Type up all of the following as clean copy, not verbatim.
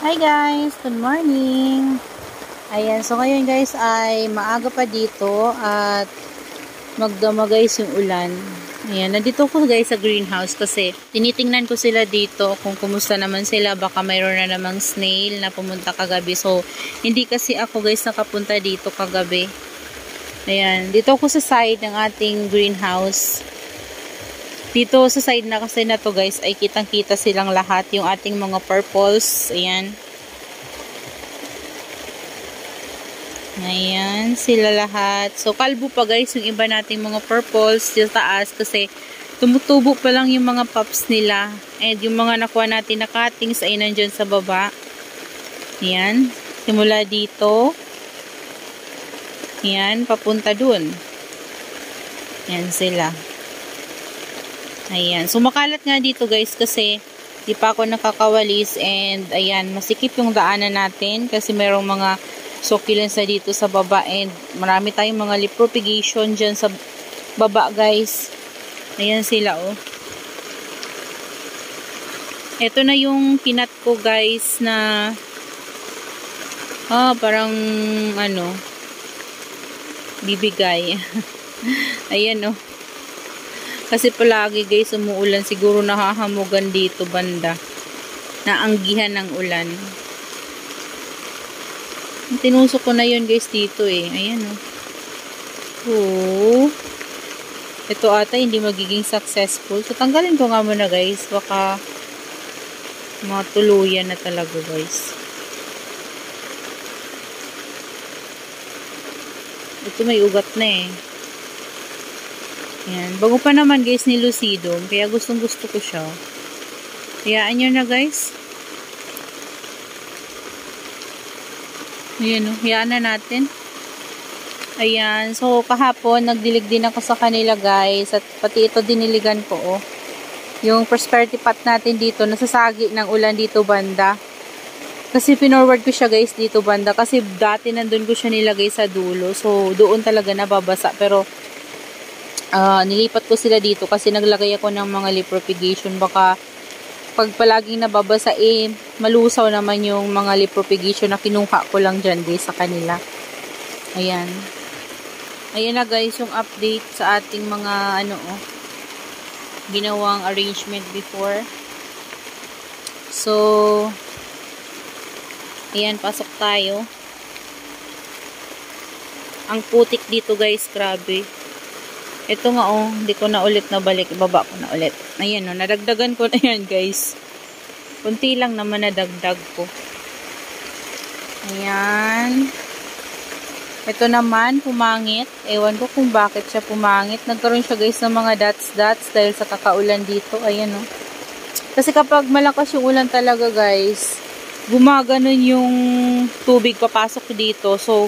Hi guys! Good morning! Ayan, so ngayon guys ay maaga pa dito at magdama guys yung ulan. Ayan, nandito ko guys sa greenhouse kasi tinitingnan ko sila dito kung kumusta naman sila. Baka mayroon na namang snail na pumunta kagabi. So, hindi kasi ako guys nakapunta dito kagabi. Ayan, dito ako sa side ng ating greenhouse. Dito sa side na kasi na to guys ay kitang-kita silang lahat, yung ating mga purples. Ayan. Ayan, sila lahat. So, kalbo pa guys yung iba nating mga purples sa taas kasi tumutubo pa lang yung mga pups nila. And yung mga nakuha natin na cuttings ay nandyan sa baba. Ayan. Simula dito. Ayan, papunta dun. Ayan sila. Ayan. So, makalat nga dito guys kasi di pa ako nakakawalis and ayan, masikip yung daanan natin kasi mayroong mga succulents na dito sa baba and marami tayong mga leaf propagation dyan sa baba guys. Ayan sila oh. Ito na yung kinat ko guys na parang ano bibigay. Ayan oh. Kasi palagi guys umuulan, siguro nahahamugan dito banda. Naanggihan ng ulan. Tinusok ko na yun guys dito eh. Ayan oh. Oh. Ito ata hindi magiging successful. So tanggalin ko nga muna guys. Baka matuluyan na talaga guys. Ito may ugat na eh. Ayan. Bago pa naman guys ni Lucidum. Kaya gustong gusto ko siya. Hayaan nyo na guys. Ayan o. Hayaan na natin. Ayan. So kahapon nagdilig din ako sa kanila guys. At pati ito diniligan ko oh. Yung prosperity pot natin dito. Nasasagi ng ulan dito banda. Kasi pinorward ko siya guys dito banda. Kasi dati nandun ko siya nilagay sa dulo. So doon talaga nababasa. Pero nilipat ko sila dito kasi naglagay ako ng mga leaf propagation. Baka pag palaging nababasa malusaw naman yung mga leaf propagation na kinuha ko lang dyan guys sa kanila. Ayan. Ayan na guys yung update sa ating mga ginawang arrangement before. So ayan, pasok tayo. Ang putik dito guys, grabe. Ito nga oh, hindi ko na ulit nabalik. Ibaba ko na ulit. Ayan oh, nadagdagan ko na yan guys. Kunti lang naman nadagdag ko. Ayan. Ito naman, pumangit. Ewan ko kung bakit siya pumangit. Nagkaroon siya guys ng mga dots dahil sa kakaulan dito. Ayan oh. Kasi kapag malakas yung ulan talaga guys, gumaganon yung tubig papasok dito. So,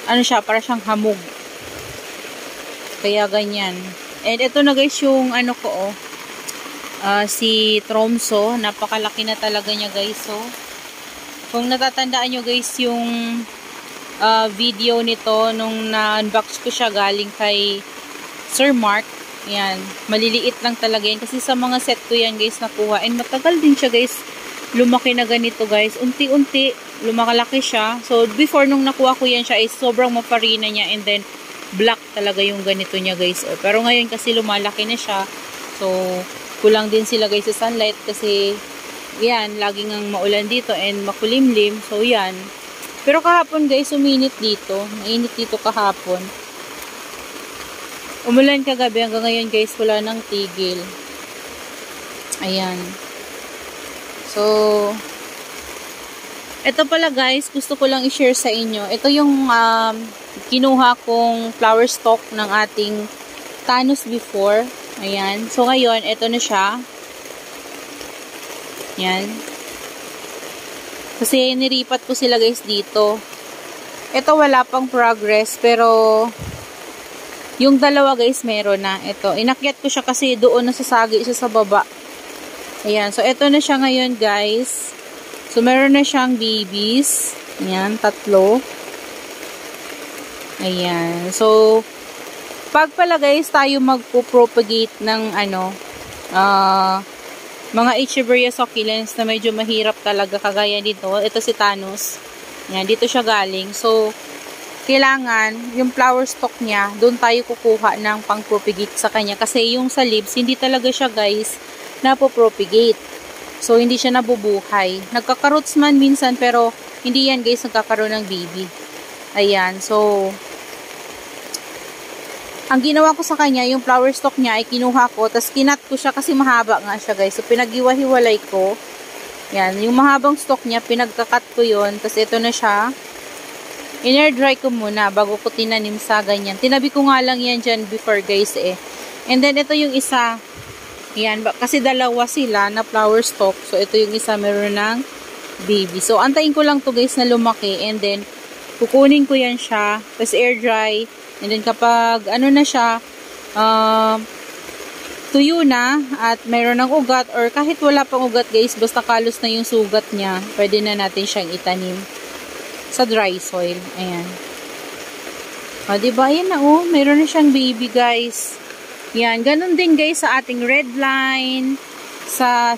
ano siya, para siyang hamog. Kaya ganyan. And ito na guys yung ko oh. Si Tromso. Napakalaki na talaga niya guys. So, kung natatandaan nyo guys yung video nito nung na-unbox ko siya galing kay Sir Mark. Yan. Maliliit lang talaga yan. Kasi sa mga set ko yan guys nakuha. And matagal din siya guys. Lumaki na ganito guys. Unti-unti lumakalaki siya. So, before nung nakuha ko yan siya is sobrang maparina niya. And then, black talaga yung ganito niya guys. Oh. Pero ngayon kasi lumalaki na siya. So, kulang din sila guys sa sunlight kasi yan, laging ang maulan dito and makulimlim. So, yan. Pero kahapon guys, uminit dito. Mainit dito kahapon. Umulan kagabi hanggang ngayon guys, wala nang tigil. Ayan. So, ito pala guys, gusto ko lang i-share sa inyo. Ito yung kinuha kong flower stalk ng ating Thanos before. Ayan. So, ngayon, ito na siya. Ayan. Kasi niripat ko sila guys dito. Ito wala pang progress, pero yung dalawa guys, meron na. Ito, inakyat ko siya kasi doon nasasagi siya sa baba. Ayan. So, ito na siya ngayon guys. So, meron na siyang babies. Ayan, 3. Ayan. So, pag pala guys tayo magpo-propagate ng mga Echeveria succulents na medyo mahirap talaga kagaya dito. Ito si Thanos. Yan, dito siya galing. So, kailangan, yung flower stalk niya, doon tayo kukuha ng pang-propagate sa kanya. Kasi yung sa leaves, hindi talaga siya guys, napopropagate. So, hindi siya nabubuhay. Nagkaka-roots man minsan, pero hindi yan guys, nagkakaroon ng baby. Ayan, so, ang ginawa ko sa kanya, yung flower stalk niya ay kinuha ko, tapos kinat ko siya kasi mahaba nga siya guys. So, pinag-iwa-hiwalay ko. Yan, yung mahabang stalk niya, pinagkakat ko yun. Tapos, ito na siya. In-air dry ko muna bago ko tinanim sa ganyan. Tinabi ko nga lang yan dyan before guys eh. And then ito yung isa. Yan. Kasi dalawa sila na flower stalk. So ito yung isa meron ng baby. So antayin ko lang to guys na lumaki. And then kukunin ko yan siya. Tapos air dry. And then kapag ano na siya. Tuyo na. At mayroon ng ugat. Or kahit wala pang ugat guys. Basta kalos na yung sugat niya. Pwede na natin siyang itanim sa dry soil. Ayan. O, diba? Ayan na, oh. Mayroon na siyang baby, guys. Yan. Ganun din, guys, sa ating red line.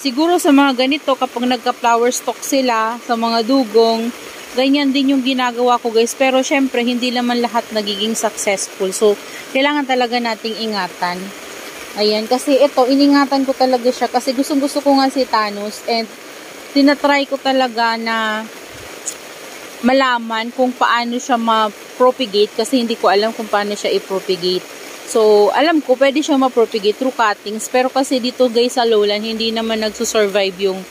Siguro sa mga ganito, kapag nagka-flower stalk sila, sa mga dugong, ganyan din yung ginagawa ko, guys. Pero, syempre, hindi naman lahat nagiging successful. So, kailangan talaga nating ingatan. Ayan. Kasi, ito, iningatan ko talaga siya. Kasi, gustong-gusto ko nga si Thanos. And, tinatry ko talaga na malaman kung paano siya ma-propagate kasi hindi ko alam kung paano siya i-propagate. So, alam ko pwede siya ma-propagate through cuttings pero kasi dito guys sa lowland hindi naman nagsusurvive yung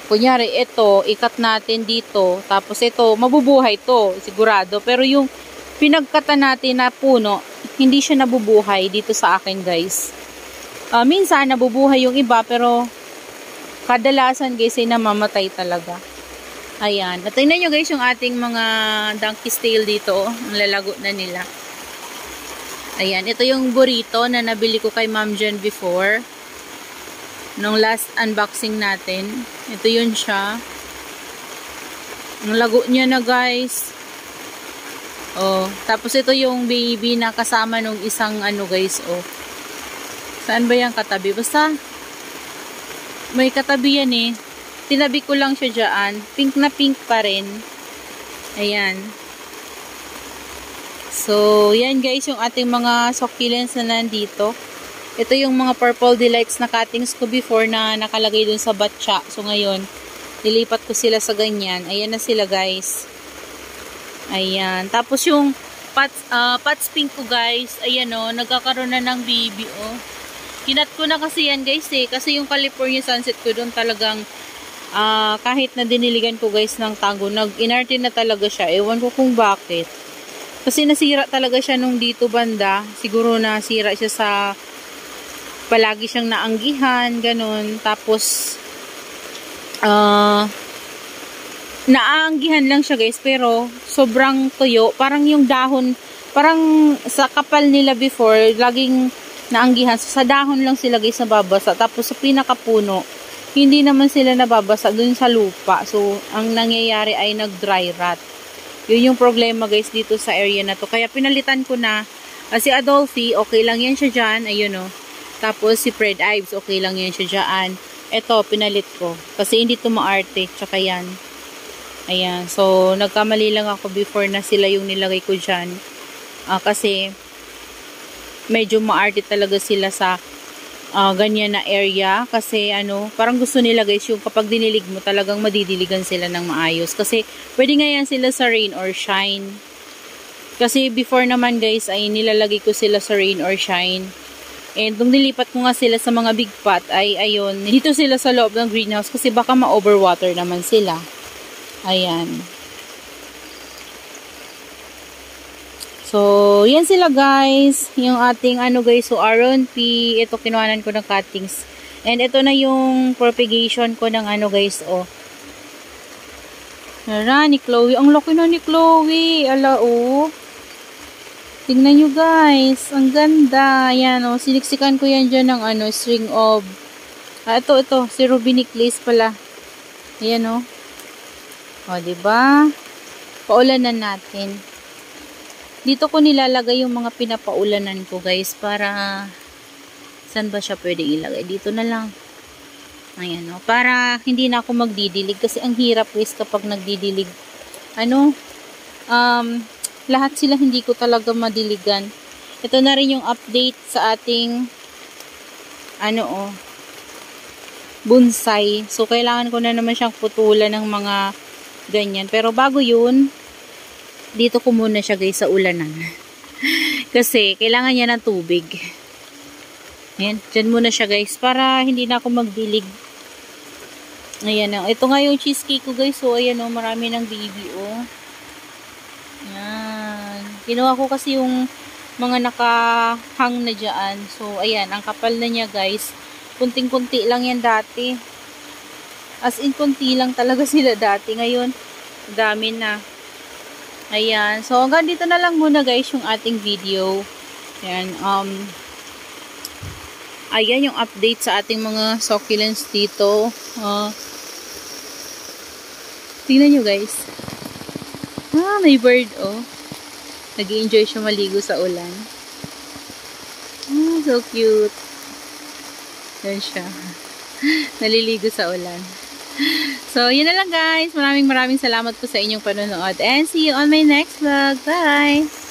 kunyari ito, ikat natin dito tapos ito, mabubuhay to sigurado. Pero yung pinagkata natin na puno, hindi siya nabubuhay dito sa akin guys. Minsan nabubuhay yung iba pero kadalasan guys ay namamatay talaga. Ayan. At tingnan nyo guys yung ating mga donkey's tail dito. Ang lalago na nila. Ayan. Ito yung burrito na nabili ko kay Ma'am Jen before. Nung last unboxing natin. Ito yun siya. Ang lago niya na guys. Oh. Tapos ito yung baby na kasama nung isang ano guys. Oh. Saan ba yung katabi? Basta may katabi yan eh. Tinabi ko lang siya dyan. Pink na pink pa rin. Ayan. So, yan guys yung ating mga succulents na nandito. Ito yung mga purple delights na cuttings ko before na nakalagay dun sa batcha. So, ngayon, nilipat ko sila sa ganyan. Ayan na sila guys. Ayan. Tapos yung pots pink ko guys. Ayan o. Nagkakaroon na ng baby o. Kinat ko na kasi yan guys eh. Kasi yung California sunset ko dun talagang kahit na diniligan ko guys ng tago, nag-inarte na talaga siya. Ewan ko kung bakit. Kasi nasira talaga siya nung dito banda. Siguro nasira siya sa palagi siyang naanggihan, ganun. Tapos naanggihan lang siya guys, pero sobrang tuyo. Parang yung dahon, parang sa kapal nila before, laging naanggihan. So, sa dahon lang sila guys nababasa. Tapos sa pinakapuno, hindi naman sila nababasa dun sa lupa. So, ang nangyayari ay nag-dry rot. Yun yung problema guys dito sa area na to. Kaya pinalitan ko na. Si Adolphi, okay lang yan siya dyan. Ayun o. Tapos si Fred Ives, okay lang yan siya dyan. Ito, pinalit ko. Kasi hindi ito maarte. Tsaka yan. Ayan. So, nagkamali lang ako before na sila yung nilagay ko dyan. Kasi, medyo maarte talaga sila sa ganyan na area kasi ano, parang gusto nila guys yung kapag dinilig mo talagang madidiligan sila ng maayos kasi pwede nga yan sila sa rain or shine. Kasi before naman guys ay nilalagay ko sila sa rain or shine. And nung nilipat ko nga sila sa mga big pot ay ayun, dito sila sa loob ng greenhouse kasi baka ma-overwater naman sila. Ayan. So, yan sila guys. Yung ating ano guys, so Aron P. Ito kinuhanan ko ng cuttings. And ito na yung propagation ko ng ano guys, oh. Nara, ni Chloe. Ang laki na ni Chloe. Ala, oh. Tingnan nyo guys. Ang ganda. Ayan, oh. Siniksikan ko yan dyan ng ano, string of. Ito. Si Ruby Necklace pala. Ayan, oh. O, diba? Paulanan natin. Dito ko nilalagay yung mga pinapaulanan ko guys para saan ba siya pwede ilagay? Dito na lang. Ayan, no? Para hindi na ako magdidilig. Kasi ang hirap guys kapag nagdidilig. Lahat sila hindi ko talaga madiligan. Ito na rin yung update sa ating bonsai. So, kailangan ko na naman siyang putulan ng mga ganyan. Pero bago yun, dito ko muna siya guys sa ulanan. Kasi, kailangan niya ng tubig. Ayan, dyan muna siya guys. Para hindi na ako magdilig. Ayan, ito nga yung cheesecake ko guys. So, ayan marami ng baby Ayan. Ginawa ko kasi yung mga nakahang na dyan. So, ayan, ang kapal na niya guys. Kunting-kunti lang yan dati. As in, kunti lang talaga sila dati. Ngayon, dami na. Ayan. So, hanggang dito na lang muna guys yung ating video. Ayan. Ayan yung update sa ating mga succulents dito. Tingnan nyo guys. May bird nag-i-enjoy siya maligo sa ulan. So cute. Yan siya. Naliligo sa ulan. So, yun na lang guys. Maraming salamat po sa inyong panonood. And see you on my next vlog. Bye!